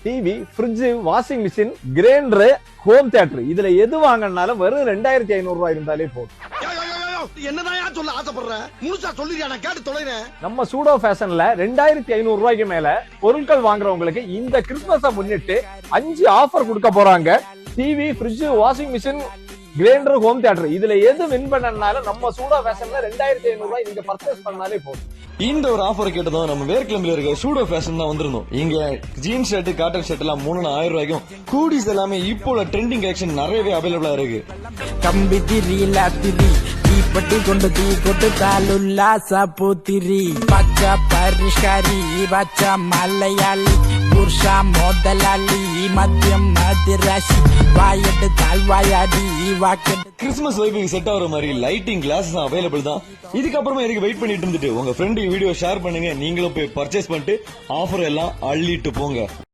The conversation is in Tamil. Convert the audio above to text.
TV, fridge, washing machine, grinder, home theatre இதுல எது வாங்கினாலும் வெறும் 2500 ரூபாய் இருந்தாலே போதும். என்னதான் சொல்ல ஆசைப்படுற? முழுசா சொல்லியா, நான் கேட்டு தொலைறேன். நம்ம சூடோ ஃபேஷன்ல 2500 ரூபாய்க்கு மேல பொருட்கள் வாங்குறவங்களுக்கு இந்த கிறிஸ்துமஸை முன்னிட்டு 5 ஆஃபர் கொடுக்க போறாங்க. TV, fridge, washing machine, grinder, home theatre இதுல எது வின் பண்ணனாலும் நம்ம சூடோ ஃபேஷன்ல 2500 ரூபாய் நீங்க பர்ச்சேஸ் பண்ணாலே போதும். இந்த ஒரு ஆஃபர் கேட்டதும் நம்ம வேர்க்கிழமையில இருக்க சூடோ ஃபேஷன் தான் வந்திருந்தோம். இங்க ஜீன்ஸ் ஷர்ட், காட்டன் ஷர்ட் எல்லாம் 3,000 ரூபாய்க்கும், கூடிஸ் எல்லாமே இப்போ ட்ரெண்டிங் கலெக்ஷன் நிறையவே அவைலபிளா இருக்கு. கம்பி திரி லாத்திரி தீப்பட்டி கொண்டு தீ போட்டு தாலுல்லாசா பூத்திரி பச்சா பரிஷ்காரி பச்சா மலையாளி புருஷா மோதலாளி மத்தியம் மதிராசி வாயட்டு தாழ்வாயாடி வாக்கெட்டு. கிறிஸ்துமஸ் வைப்புக்கு செட் ஆகிற மாதிரி லைட்டிங் கிளாஸ் அவைலபிள் தான். இதுக்கப்புறமா எதுக்கு வெயிட் பண்ணிட்டு இருந்துட்டு உங்க ஃப்ரெண்டு வீடியோ ஷேர் பண்ணுங்க, நீங்களும் போய் பர்ச்சேஸ் பண்ணிட்டு ஆஃபர் எல்லாம் அள்ளிட்டு போங்க.